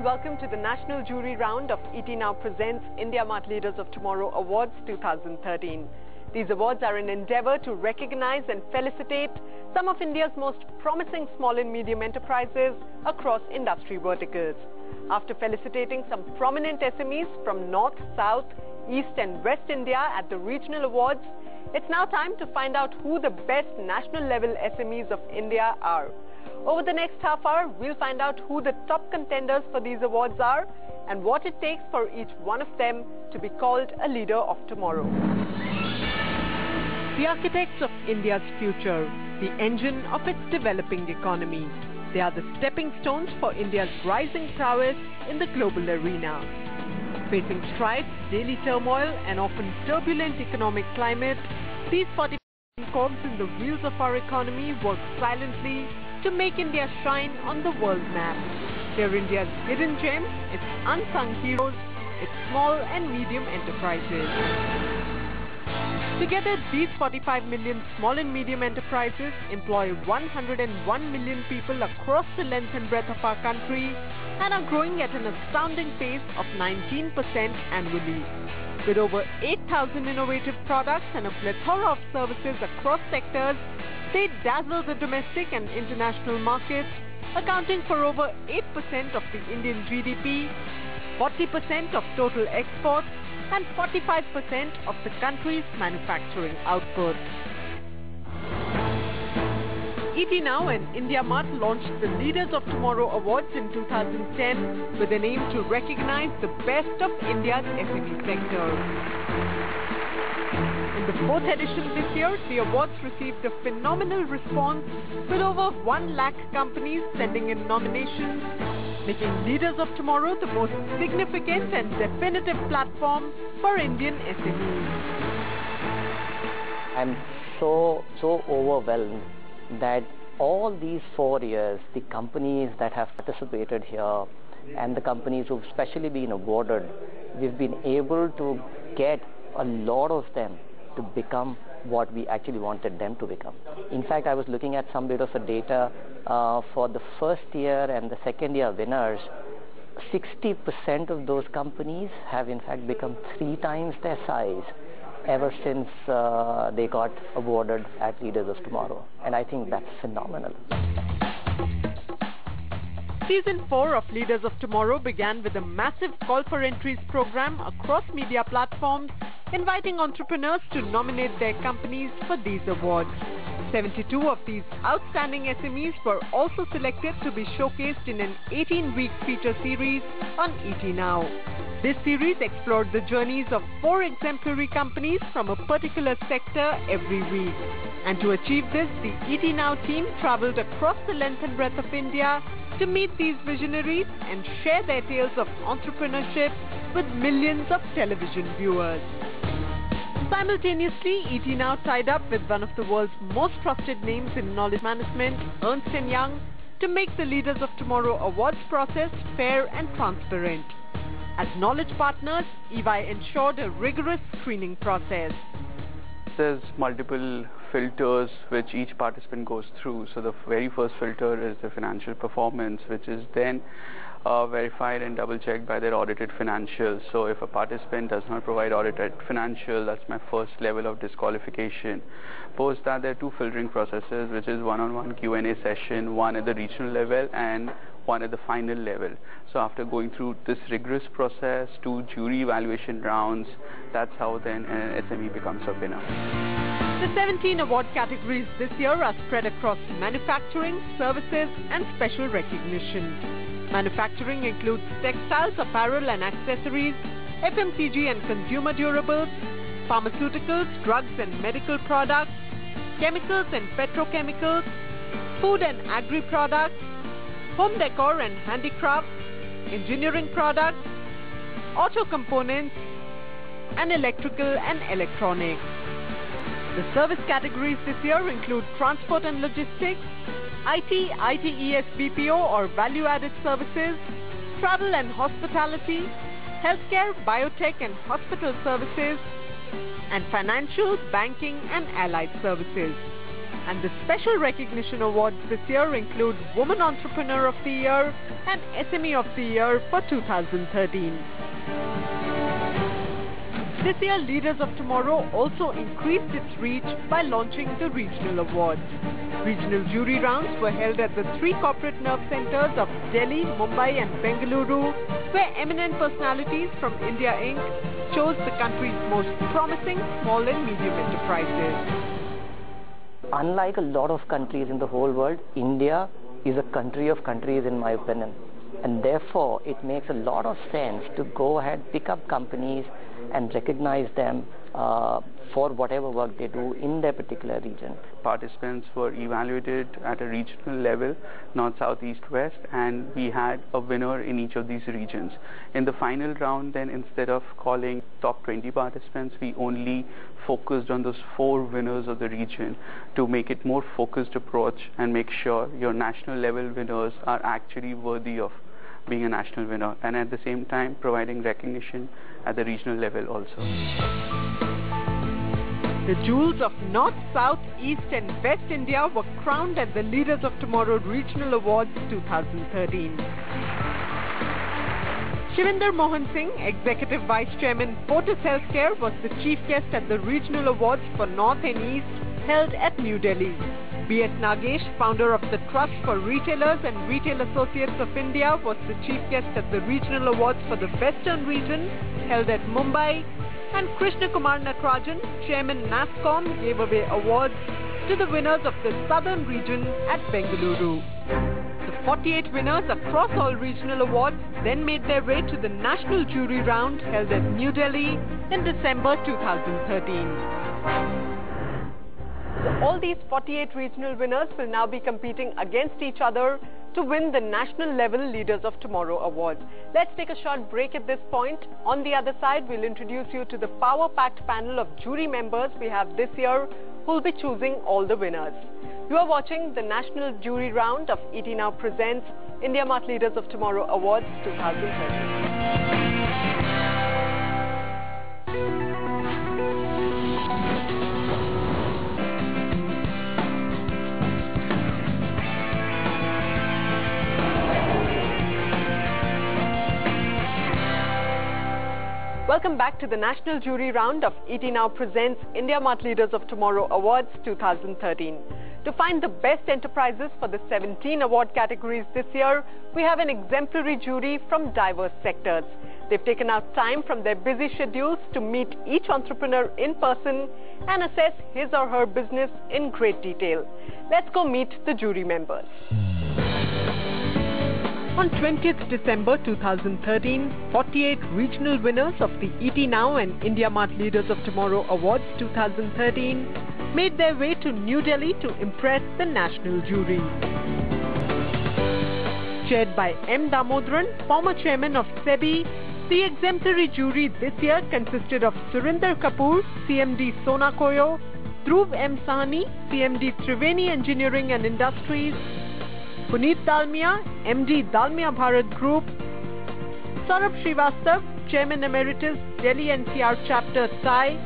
and welcome to the National Jury Round of ET Now Presents India Mart Leaders of Tomorrow Awards 2013. These awards are an endeavor to recognize and felicitate some of India's most promising small and medium enterprises across industry verticals. After felicitating some prominent SMEs from North, South, East and West India at the regional awards, it's now time to find out who the best national level SMEs of India are. Over the next half hour, we'll find out who the top contenders for these awards are and what it takes for each one of them to be called a leader of tomorrow. The architects of India's future, the engine of its developing economy. They are the stepping stones for India's rising prowess in the global arena. Facing strife, daily turmoil and often turbulent economic climate, these 40 cogs in the wheels of our economy work silently to make India shine on the world map. They're India's hidden gems, its unsung heroes, its small and medium enterprises. Together, these 45 million small and medium enterprises employ 101 million people across the length and breadth of our country and are growing at an astounding pace of 19% annually. With over 8,000 innovative products and a plethora of services across sectors, they dazzle the domestic and international markets, accounting for over 8% of the Indian GDP, 40% of total exports, and 45% of the country's manufacturing output. ET Now and India Mart launched the Leaders of Tomorrow Awards in 2010 with an aim to recognize the best of India's SME sector. In the fourth edition this year, the awards received a phenomenal response with over 1 lakh companies sending in nominations, making Leaders of Tomorrow the most significant and definitive platform for Indian SMEs. I'm so overwhelmed that all these 4 years, the companies that have participated here and the companies who've especially been awarded, we've been able to get a lot of them to become what we actually wanted them to become. In fact, I was looking at some bit of a data for the first year and the second year winners. 60% of those companies have in fact become 3 times their size ever since they got awarded at Leaders of Tomorrow. And I think that's phenomenal. Season 4 of Leaders of Tomorrow began with a massive call for entries program across media platforms, inviting entrepreneurs to nominate their companies for these awards. 72 of these outstanding SMEs were also selected to be showcased in an 18-week feature series on ET Now. This series explored the journeys of 4 exemplary companies from a particular sector every week. And to achieve this, the ET Now team traveled across the length and breadth of India to meet these visionaries and share their tales of entrepreneurship with millions of television viewers. Simultaneously, ET Now tied up with one of the world's most trusted names in knowledge management, Ernst & Young, to make the Leaders of Tomorrow awards process fair and transparent. As knowledge partners, EY ensured a rigorous screening process. There's multiple filters which each participant goes through. So the very first filter is the financial performance, which is then verified and double-checked by their audited financials. So if a participant does not provide audited financial, that's my first level of disqualification. Post that, there are 2 filtering processes, which is one-on-one Q&A session, one at the regional level and one at the final level. So after going through this rigorous process, 2 jury evaluation rounds, that's how then an SME becomes a winner. The 17 award categories this year are spread across manufacturing, services and special recognition. Manufacturing includes textiles, apparel and accessories, FMCG and consumer durables, pharmaceuticals, drugs and medical products, chemicals and petrochemicals, food and agri products, home decor and handicrafts, engineering products, auto components, and electrical and electronics. The service categories this year include transport and logistics, IT, ITES BPO or value-added services, travel and hospitality, healthcare, biotech and hospital services, and financial, banking and allied services. And the special recognition awards this year include Woman Entrepreneur of the Year and SME of the Year for 2013. This year, Leaders of Tomorrow also increased its reach by launching the regional awards. Regional jury rounds were held at the 3 corporate nerve centers of Delhi, Mumbai and Bengaluru, where eminent personalities from India Inc. chose the country's most promising small and medium enterprises. Unlike a lot of countries in the whole world, India is a country of countries in my opinion. And therefore, it makes a lot of sense to go ahead, pick up companies and recognize them for whatever work they do in their particular region. Participants were evaluated at a regional level, north, south, east, west, and we had a winner in each of these regions. In the final round, then, instead of calling top 20 participants, we only focused on those 4 winners of the region to make it more focused approach and make sure your national level winners are actually worthy of being a national winner, and at the same time providing recognition at the regional level also. The jewels of North, South, East and West India were crowned at the Leaders of Tomorrow Regional Awards 2013. Shivinder Mohan Singh, Executive Vice Chairman, Fortis Healthcare, was the chief guest at the Regional Awards for North and East held at New Delhi. B.S. Nagesh, founder of the Trust for Retailers and Retail Associates of India, was the chief guest at the Regional Awards for the Western region held at Mumbai, and Krishna Kumar Natarajan, Chairman NASSCOM, gave away awards to the winners of the Southern region at Bengaluru. The 48 winners across all regional awards then made their way to the national jury round held at New Delhi in December 2013. So all these 48 regional winners will now be competing against each other to win the national level Leaders of Tomorrow Award. Let's take a short break at this point. On the other side, we'll introduce you to the power-packed panel of jury members we have this year who will be choosing all the winners. You are watching the national jury round of ET Now presents India Mart Leaders of Tomorrow Awards 2013. Welcome back to the National Jury Round of ET Now presents India Mart Leaders of Tomorrow Awards 2013. To find the best enterprises for the 17 award categories this year, we have an exemplary jury from diverse sectors. They've taken out time from their busy schedules to meet each entrepreneur in person and assess his or her business in great detail. Let's go meet the jury members. On 20th December 2013, 48 regional winners of the ET Now and India Mart Leaders of Tomorrow Awards 2013 made their way to New Delhi to impress the national jury. Chaired by M. Damodaran, former chairman of SEBI, the exemplary jury this year consisted of Surinder Kapoor, CMD Sona Koyo, Dhruv M. Sahni, CMD Triveni Engineering and Industries, Puneet Dalmia, MD Dalmia Bharat Group, Saurabh Srivastav, Chairman Emeritus, Delhi NCR Chapter TAI,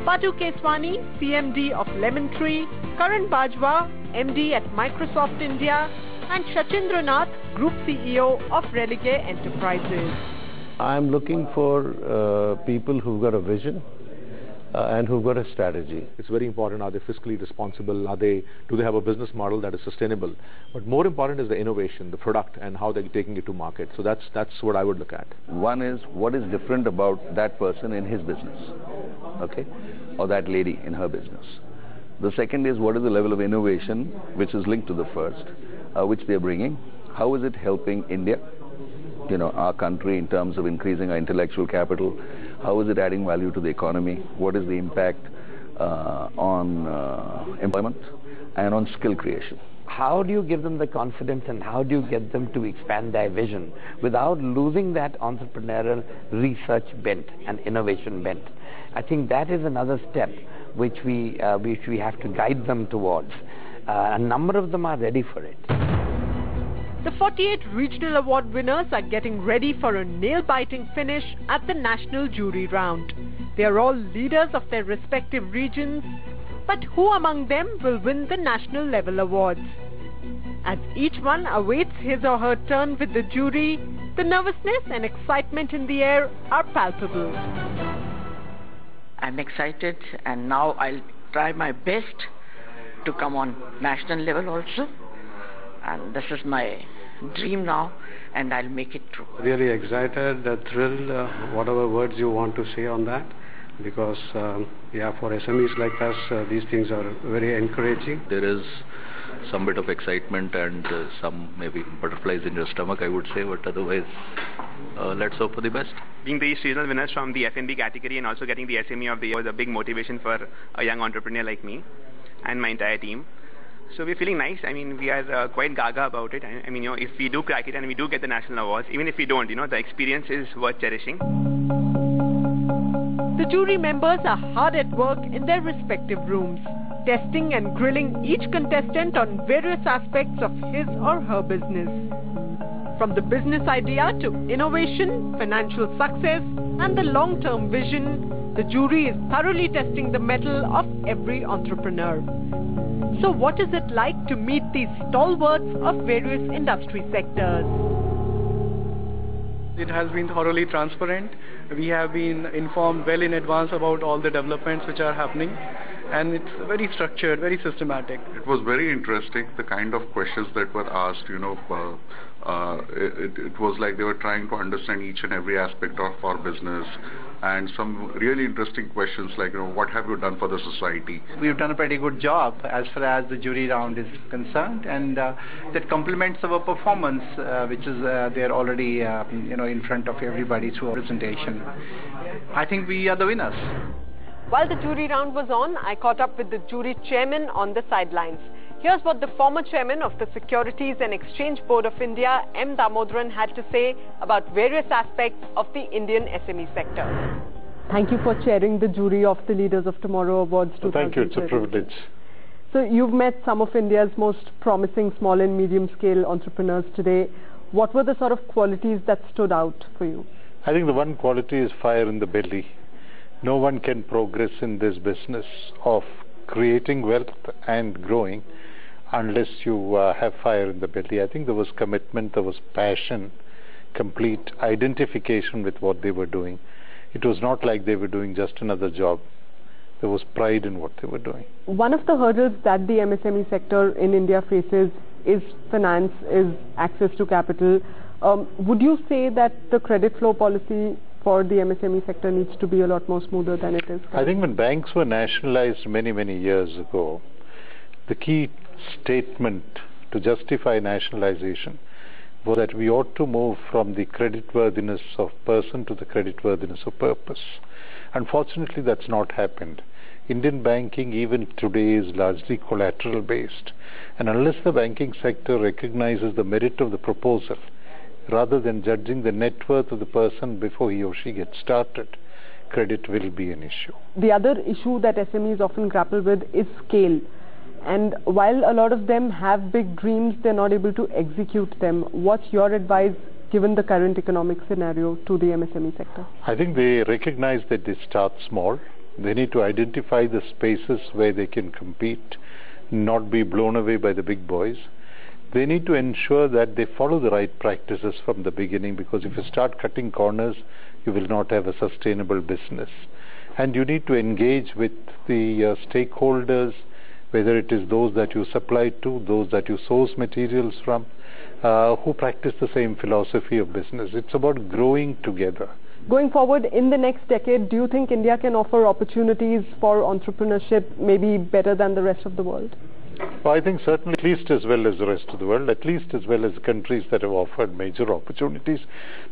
Patu Keswani, CMD of Lemontree, Karan Bajwa, MD at Microsoft India, and Shachindra Nath, Group CEO of Religare Enterprises. I'm looking for people who've got a vision and who've got a strategy. It's very important. Are they fiscally responsible? Do they have a business model that is sustainable? But more important is the innovation, the product, and how they're taking it to market. So that's what I would look at. One is what is different about that person in his business, okay, or that lady in her business. The second is what is the level of innovation which is linked to the first, which they're bringing. How is it helping India, our country, in terms of increasing our intellectual capital? How is it adding value to the economy? What is the impact on employment and on skill creation? How do you give them the confidence and how do you get them to expand their vision without losing that entrepreneurial research bent and innovation bent? I think that is another step which we have to guide them towards. A number of them are ready for it. The 48 regional award winners are getting ready for a nail-biting finish at the national jury round. They are all leaders of their respective regions But who among them will win the national level awards? As each one awaits his or her turn with the jury, the nervousness and excitement in the air are palpable. I'm excited, and now I'll try my best to come on national level also. And this is my dream now, and I'll make it true. Really excited, thrilled, whatever words you want to say on that. Because, for SMEs like us, these things are very encouraging. There is some bit of excitement and some maybe butterflies in your stomach, I would say, but otherwise, let's hope for the best. Being the regional winners from the F&B category and also getting the SME of the year was a big motivation for a young entrepreneur like me and my entire team. So we're feeling nice. I mean, we are quite gaga about it. I mean, if we do crack it and we do get the national awards, even if we don't, the experience is worth cherishing. The jury members are hard at work in their respective rooms, testing and grilling each contestant on various aspects of his or her business. From the business idea to innovation, financial success, and the long-term vision, the jury is thoroughly testing the mettle of every entrepreneur. So what is it like to meet these stalwarts of various industry sectors? It has been thoroughly transparent. We have been informed well in advance about all the developments which are happening, and it's very structured, very systematic. It was very interesting, the kind of questions that were asked, it was like they were trying to understand each and every aspect of our business, and some really interesting questions like, what have you done for the society? We've done a pretty good job as far as the jury round is concerned, and that complements our performance, which is there already, in front of everybody through our presentation. I think we are the winners. While the jury round was on, I caught up with the jury chairman on the sidelines. Here's what the former chairman of the Securities and Exchange Board of India, M. Damodaran, had to say about various aspects of the Indian SME sector. Thank you for chairing the jury of the Leaders of Tomorrow Awards 2020. Thank you, it's a privilege. So you've met some of India's most promising small and medium scale entrepreneurs today. What were the sort of qualities that stood out for you? I think the one quality is fire in the belly. No one can progress in this business of creating wealth and growing unless you have fire in the belly. I think there was commitment, there was passion, complete identification with what they were doing. It was not like they were doing just another job. There was pride in what they were doing. One of the hurdles that the MSME sector in India faces is finance, is access to capital. Would you say that the credit flow policy for the MSME sector needs to be a lot more smoother than it is currently? I think when banks were nationalized many, many years ago, the key statement to justify nationalization was that we ought to move from the creditworthiness of person to the creditworthiness of purpose. Unfortunately, that's not happened. Indian banking even today is largely collateral based, and unless the banking sector recognizes the merit of the proposal rather than judging the net worth of the person before he or she gets started, credit will be an issue. The other issue that SMEs often grapple with is scale. And while a lot of them have big dreams, they're not able to execute them. What's your advice, given the current economic scenario, to the MSME sector? I think they recognize that they start small. They need to identify the spaces where they can compete, not be blown away by the big boys. They need to ensure that they follow the right practices from the beginning, because if you start cutting corners, you will not have a sustainable business. And you need to engage with the stakeholders, whether it is those that you supply to, those that you source materials from, who practice the same philosophy of business. It's about growing together. Going forward in the next decade, do you think India can offer opportunities for entrepreneurship maybe better than the rest of the world? Well, I think certainly at least as well as the rest of the world, at least as well as countries that have offered major opportunities.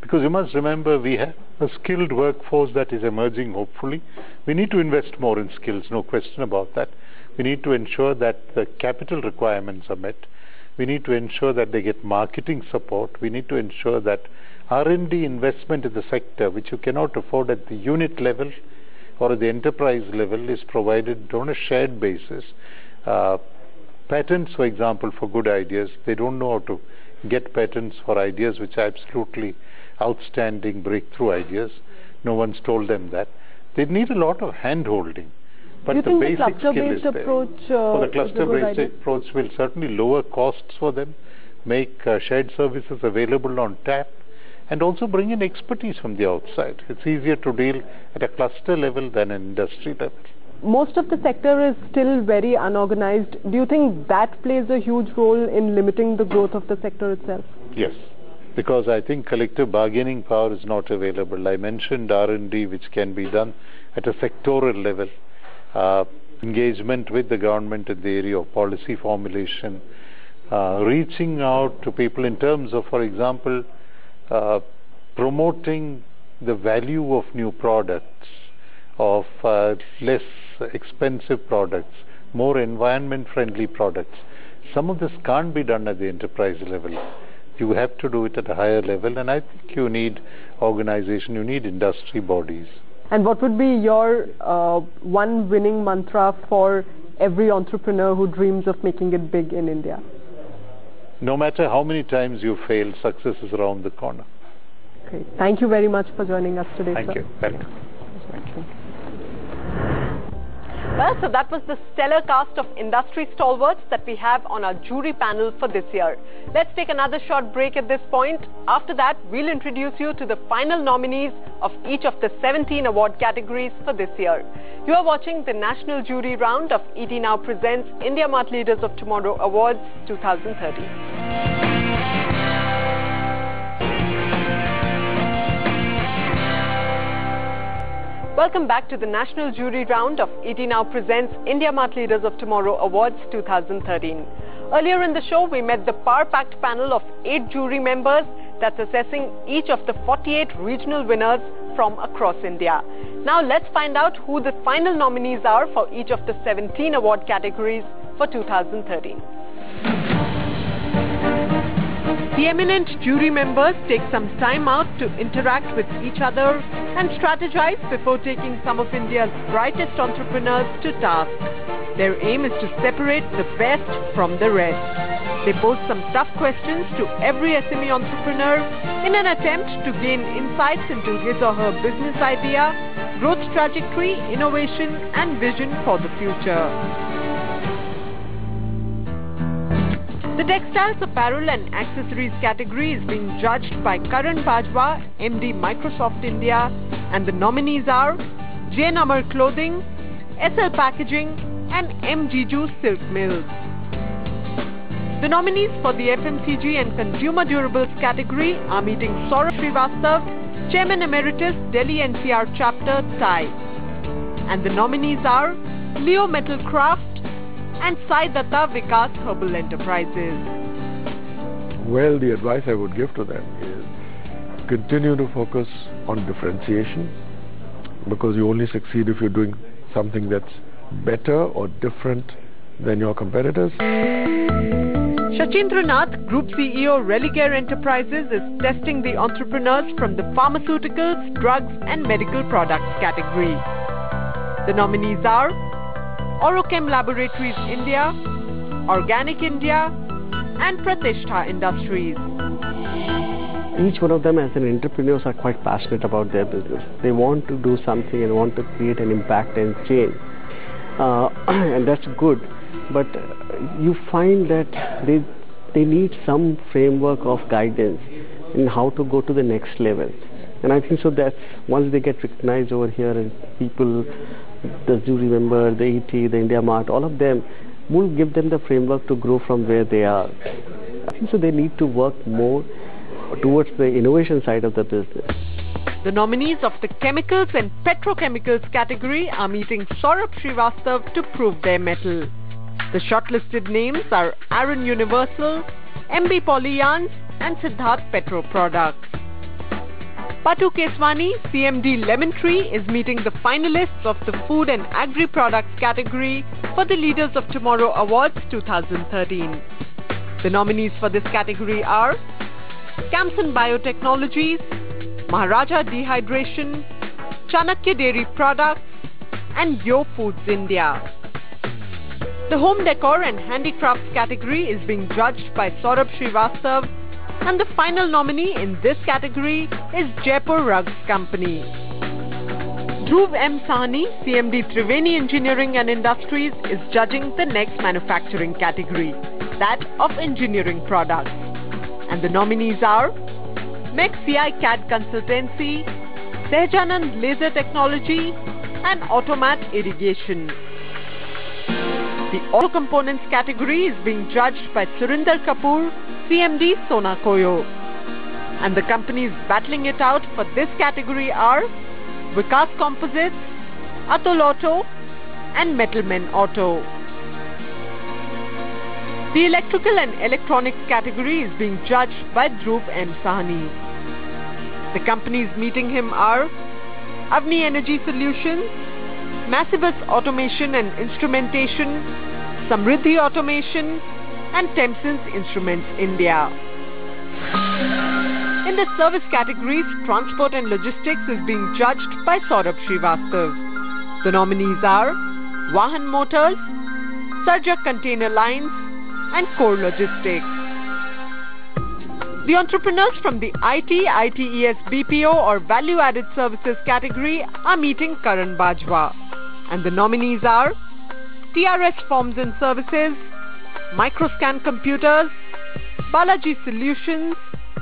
Because you must remember, we have a skilled workforce that is emerging, hopefully. We need to invest more in skills, no question about that. We need to ensure that the capital requirements are met. We need to ensure that they get marketing support. We need to ensure that R&D investment in the sector, which you cannot afford at the unit level or at the enterprise level, is provided on a shared basis. Patents, for example, for good ideas, they don't know how to get patents for ideas which are absolutely outstanding breakthrough ideas. No one's told them that. They need a lot of hand-holding. But Do you the think basic the cluster-based skill is there. approach The is a good cluster-based idea? approach will certainly lower costs for them, make shared services available on tap, and also bring in expertise from the outside. It's easier to deal at a cluster level than an industry level. Most of the sector is still very unorganized. Do you think that plays a huge role in limiting the growth of the sector itself? Yes, because I think collective bargaining power is not available. I mentioned R&D, which can be done at a sectoral level. Engagement with the government in the area of policy formulation, reaching out to people in terms of, for example, promoting the value of new products, of less expensive products, more environment-friendly products. Some of this can't be done at the enterprise level. You have to do it at a higher level, and I think you need organization, you need industry bodies. And what would be your one winning mantra for every entrepreneur who dreams of making it big in India? No matter how many times you fail, success is around the corner. Okay. Thank you very much for joining us today, Thank sir. you. Welcome. Thank you. Well, so that was the stellar cast of industry stalwarts that we have on our jury panel for this year. Let's take another short break at this point. After that, we'll introduce you to the final nominees of each of the 17 award categories for this year. You are watching the national jury round of ET Now Presents India Mart Leaders of Tomorrow Awards 2013. Welcome back to the national jury round of ET Now Presents India Mart Leaders of Tomorrow Awards 2013. Earlier in the show, we met the power-packed panel of 8 jury members that's assessing each of the 48 regional winners from across India. Now let's find out who the final nominees are for each of the 17 award categories for 2013. The eminent jury members take some time out to interact with each other and strategize before taking some of India's brightest entrepreneurs to task. Their aim is to separate the best from the rest. They pose some tough questions to every SME entrepreneur in an attempt to gain insights into his or her business idea, growth trajectory, innovation and vision for the future. The Textiles, Apparel and Accessories category is being judged by Karan Bajwa, MD Microsoft India, and the nominees are Jain Amar Clothing, SL Packaging and M. Jiju Silk Mills. The nominees for the FMCG and Consumer Durables category are meeting Saurabh Srivastav, Chairman Emeritus, Delhi NCR Chapter, TIE. And the nominees are Leo Metal Craft and Sai Datta Vikas Herbal Enterprises. Well, the advice I would give to them is continue to focus on differentiation, because you only succeed if you're doing something that's better or different than your competitors. Shachindra Nath, Group CEO, Religare Enterprises, is testing the entrepreneurs from the pharmaceuticals, drugs and medical products category. The nominees are Orochem Laboratories India, Organic India and Pratishtha Industries. Each one of them as an entrepreneurs are quite passionate about their business. They want to do something and want to create an impact and change. And that's good. But you find that they need some framework of guidance in how to go to the next level. And I think so that once they get recognized over here, and people, the jury member, the ET, the India Mart, all of them will give them the framework to grow from where they are. I think so they need to work more towards the innovation side of the business. The nominees of the Chemicals and Petrochemicals category are meeting Saurabh Srivastav to prove their mettle. The shortlisted names are Aaron Universal, MB Polyyarns and Siddharth Petro Products. Patu Keswani, CMD Lemontree, is meeting the finalists of the Food and Agri-Products category for the Leaders of Tomorrow Awards 2013. The nominees for this category are Camson Biotechnologies, Maharaja Dehydration, Chanakya Dairy Products and Yo Foods India. The Home Decor and Handicrafts category is being judged by Saurabh Srivastav, and the final nominee in this category is Jaipur Rugs Company. Dhruv M. Sahni, CMD Triveni Engineering and Industries, is judging the next manufacturing category, that of engineering products. And the nominees are MEC CI CAD Consultancy, Sehjanand Laser Technology, and Automat Irrigation. The Auto Components category is being judged by Surinder Kapoor, CMD Sona Koyo. And the companies battling it out for this category are Vikas Composites, Atul Auto, and Metalmen Auto. The Electrical and Electronics category is being judged by Dhruv M. Sahni. The companies meeting him are Avni Energy Solutions, Massivus Automation and Instrumentation, Samriddhi Automation, and Tempson's Instruments India. In the service categories, Transport and Logistics is being judged by Saurabh Srivastav. The nominees are Vahan Motors, Sarjak Container Lines, and Core Logistics. The entrepreneurs from the IT, ITES, BPO or Value Added Services category are meeting Karan Bajwa. And the nominees are TRS Forms and Services, Microscan Computers, Balaji Solutions,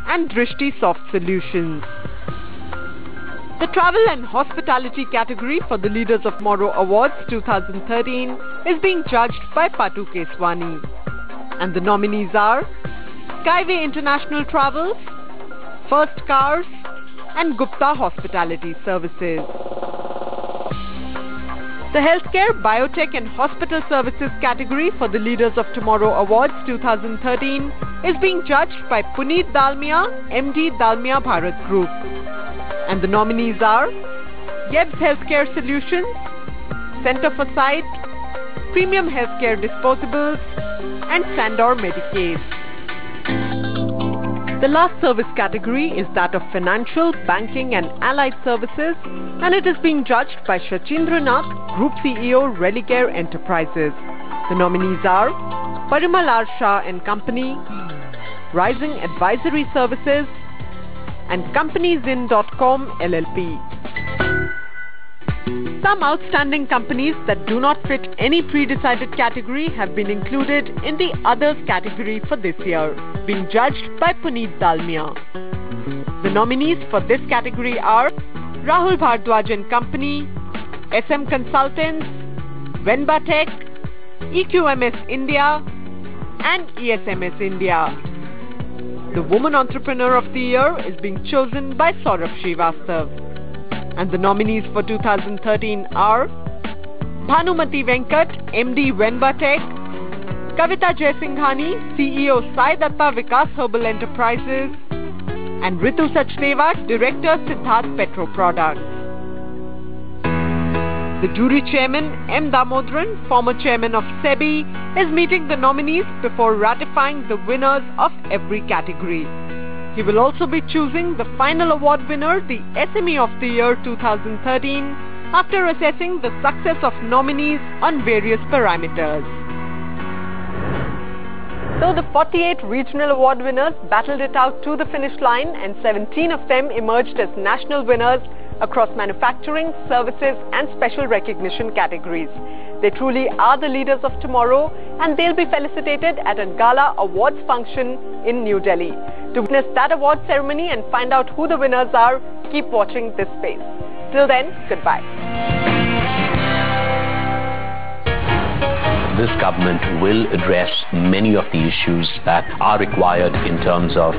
and Drishti Soft Solutions. The Travel and Hospitality category for the Leaders of Tomorrow Awards 2013 is being judged by Patu Keswani. And the nominees are Skyway International Travels, First Cars, and Gupta Hospitality Services. The Healthcare, Biotech and Hospital Services category for the Leaders of Tomorrow Awards 2013 is being judged by Puneet Dalmia, MD Dalmia Bharat Group. And the nominees are Yebs Healthcare Solutions, Center for Sight, Premium Healthcare Disposables, and Sandor Medicaid. The last service category is that of Financial, Banking and Allied Services, and it is being judged by Shachindranath, Group CEO, Relicare Enterprises. The nominees are Parimal R. Shah and Company, Rising Advisory Services, and CompaniesIn.com LLP. Some outstanding companies that do not fit any pre-decided category have been included in the Others category for this year, being judged by Puneet Dalmia. The nominees for this category are Rahul Bhardwaj and Company, SM Consultants, Venba Tech, EQMS India, and ESMS India. The Woman Entrepreneur of the Year is being chosen by Saurabh Srivastav. And the nominees for 2013 are Bhanumati Venkat, MD Venba Tech, Kavita Jaisinghani, CEO Sai Datta Vikas Herbal Enterprises, and Ritu Sachdeva, Director Siddharth Petro Products. The jury chairman, M. Damodran, former chairman of SEBI, is meeting the nominees before ratifying the winners of every category. He will also be choosing the final award winner, the SME of the Year 2013, after assessing the success of nominees on various parameters. So the 48 regional award winners battled it out to the finish line, and 17 of them emerged as national winners across manufacturing, services and special recognition categories. They truly are the leaders of tomorrow, and they'll be felicitated at a gala awards function in New Delhi. To witness that award ceremony and find out who the winners are, keep watching this space. Till then, goodbye. This government will address many of the issues that are required in terms of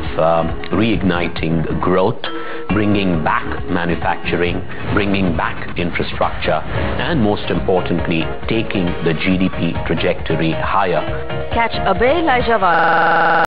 reigniting growth, bringing back manufacturing, bringing back infrastructure, and most importantly, taking the GDP trajectory higher. Catch Abhay Laijawa